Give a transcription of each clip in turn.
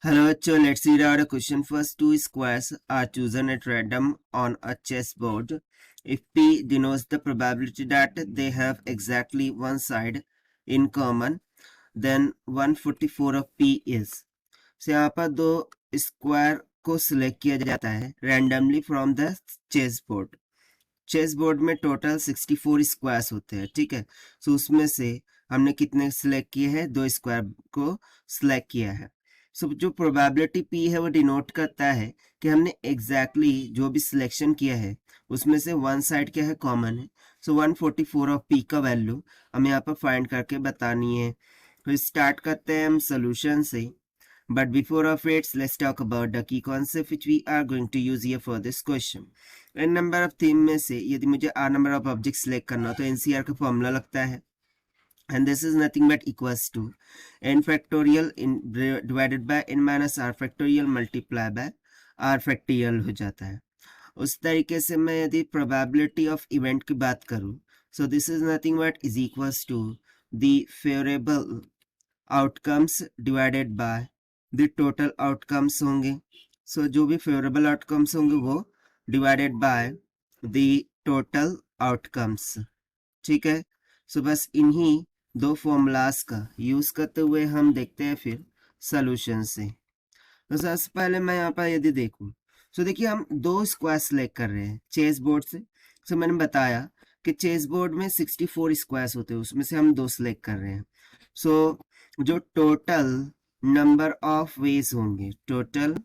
Hello, so let's read out a question. First, two squares are chosen at random on a chessboard. If P denotes the probability that they have exactly one side in common, then 144 of P is. So यहाँ पर दो square को select किया जाता है randomly from the chess board. Chess board में total 64 squares होते हैं, ठीक है. सो उसमें से हमने कितने सिलेक्ट किए हैं? दो स्क्वायर को सिलेक्ट किया है. सो जो प्रोबेबिलिटी पी है वो डिनोट करता है कि हमने एग्जैक्टली जो भी सिलेक्शन किया है उसमें से वन साइड क्या है? कॉमन है. सो 144 ऑफ पी का वैल्यू हमें यहाँ पर फाइंड करके बतानी है. तो स्टार्ट करते हैं हम सोल्यूशन से. But before of it, let's talk about the key concept which we are going to use here for this question. n number of theme में से यदि मुझे r number of objects select करना हो तो NCR का formula लगता है. And this is nothing but equals to n factorial divided by n minus r factorial multiply by r factorial हो जाता है. उस तरीके से मैं यदि probability of event की बात करूं, so this is nothing but is equals to the favorable outcomes divided by the total outcomes होंगे. So जो भी favorable outcomes होंगे वो divided by the total outcomes. ठीक है. So बस इन्हीं दो फॉर्मूलाज का यूज करते हुए हम देखते हैं फिर सोल्यूशन से. तो सबसे पहले मैं यहाँ पर यदि देखूं, तो देखिए हम दो स्क्वायर सेलेक्ट कर रहे हैं चेस बोर्ड से. सो मैंने बताया कि चेस बोर्ड में 64 स्क्वायर्स होते हैं, उसमें से हम दो सेलेक्ट कर रहे हैं. सो जो टोटल नंबर ऑफ वेज होंगे, टोटल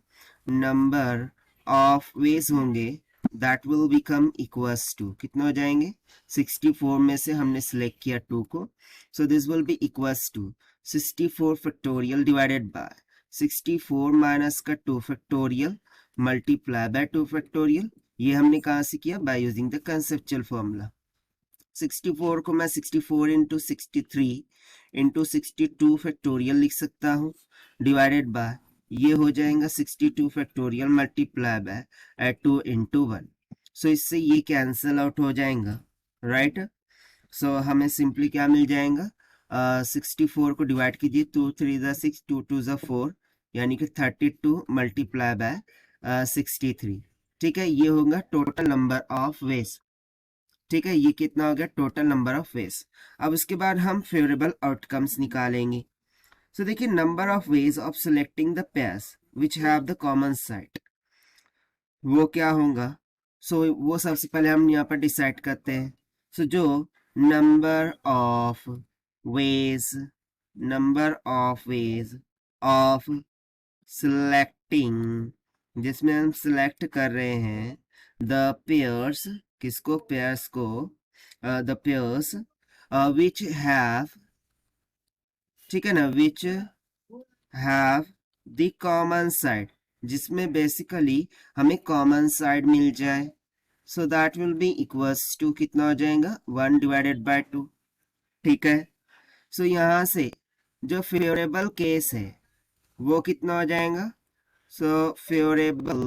नंबर ऑफ वेज होंगे, that will become equals to कितने हो जाएंगे? 64 में से हमने सिलेक्ट किया 2 को. So this will be equals to 64 factorial divided by 64 minus का 2 फैक्टोरियल मल्टीप्लाई बाय 2 फैक्टोरियल. ये हमने कहाँ से किया? Bye using the conceptual formula. 64 को मैं 64 इंटू 63 इंटू 62 फैक्टोरियल लिख सकता हूँ, डिवाइडेड बाय ये हो जाएगा 62 फैक्टोरियल मल्टीप्लाई बाय 2 इंटू 1. सो इससे ये कैंसल आउट हो जाएगा, राइट. सो हमें सिंपली क्या मिल जाएगा? 64 को डिवाइड कीजिए, 2 3 ज़ा 6, 2 2 ज़ा 4, यानी कि 32 मल्टीप्लाई बाय 63. ठीक है, ये होगा टोटल नंबर ऑफ वेज. ठीक है, ये कितना हो गया? Total number of veg. अब उसके बाद हम फेवरेबल आउटकम्स निकालेंगे. सो देखिए, number of ways of selecting the pairs which have the common side, वो क्या होगा? सो वो सबसे पहले हम यहाँ पर डिसाइड करते हैं. सो जो number of ways of selecting, जिसमें हम सिलेक्ट कर रहे हैं द पेयर्स, किसको? पेयर्स को. द पेयर्स विच हैव, ठीक है ना, which have the common side, जिसमें बेसिकली हमें कॉमन साइड मिल जाए. So that will be equals to कितना हो जाएगा? 1 डिवाइडेड बाय 2. ठीक है. सो यहाँ से जो फेवरेबल केस है वो कितना हो जाएगा? So favourable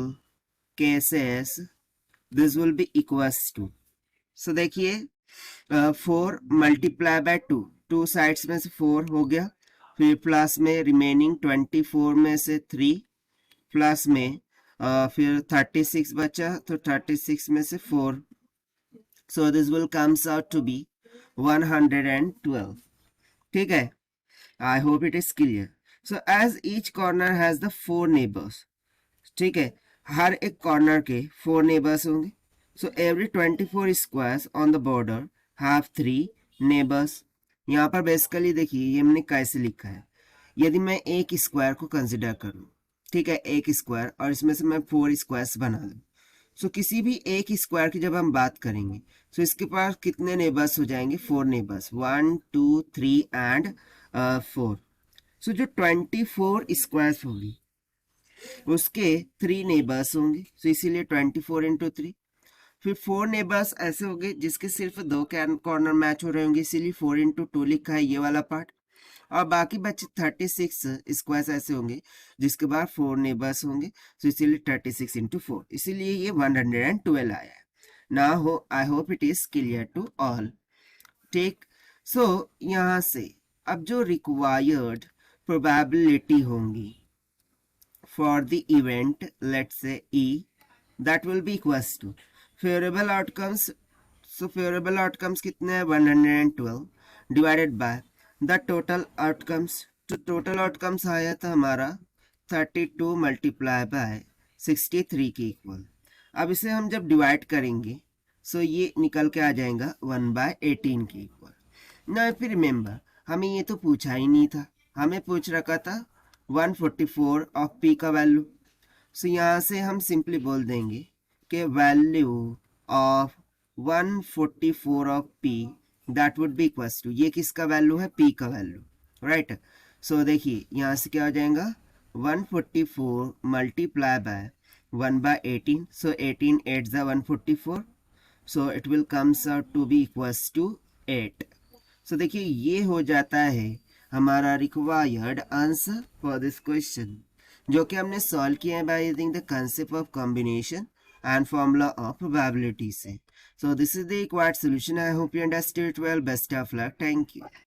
cases, this will be equals to. So देखिए, 4 मल्टीप्लाई बाय 2, 2 साइड्स में से 4 हो गया, फिर प्लस में रिमेनिंग 24 में से 3, प्लस में फिर 36 बचा, तो 36 में से 4. So this will comes out to be 112. ठीक है, I hope it is clear. So as each corner has the 4 neighbours, ठीक है, हर एक कॉर्नर के 4 नेबर्स होंगे. So every 24 squares on the border have 3 neighbours. यहाँ पर बेसिकली देखिए ये हमने कैसे लिखा है. यदि मैं एक स्क्वायर को कंसिडर करूँ, ठीक है, एक स्क्वायर, और इसमें से मैं 4 स्क्वायर्स बना दूँ, सो किसी भी एक स्क्वायर की जब हम बात करेंगे तो इसके पास कितने नेबर्स हो जाएंगे? 4 नेबर्स, 1 2 3 एंड 4. सो जो 24 स्क्वायर्स होंगी उसके 3 नेबर्स होंगे, तो इसीलिए 24 इंटू 3. फिर 4 नेबर्स ऐसे होंगे जिसके सिर्फ 2 कॉर्नर मैच हो रहे होंगे, इसीलिए 4 इंटू 2 लिखा है ये वाला पार्ट. और बाकी बचे 36 स्क्वायर्स ऐसे होंगे जिसके बाद 4 नेबर्स होंगे, तो इसीलिए 36 इंटू 4, इसीलिए ये 112 आया है. ना हो, I hope it is clear to all. ठीक. सो यहाँ से अब जो रिक्वायर्ड प्रोबेबिलिटी होंगी, for the event, let's say E, that will be equals to favorable outcomes. So favorable outcomes कितने हैं 112 divided by the total outcomes. तो total outcomes आया था हमारा 32 multiply by 63 के इक्वल. अब इसे हम जब डिवाइड करेंगे सो ये निकल के आ जाएगा 1/18 के इक्वल. ना इफ रिमेंबर हमें ये तो पूछा ही नहीं था, हमें पूछ रखा था 144 ऑफ पी का वैल्यू. सो यहाँ से हम सिंपली बोल देंगे कि value of 144 of P that would be equals to, ये किसका वैल्यू है, पी का वैल्यू, राइट. सो देखिए यहाँ से क्या हो जाएगा 144 मल्टीप्लाई बाय 1/18. सो 18 8 ज़ा 144. So it will comes out to be equals to 8. So देखिए ये हो जाता है हमारा required answer for this question, जो कि हमने सॉल्व किया है by using the concept of combination and formula of probability से. So this is the required solution. I hope you understood it well. Best of luck. Thank you.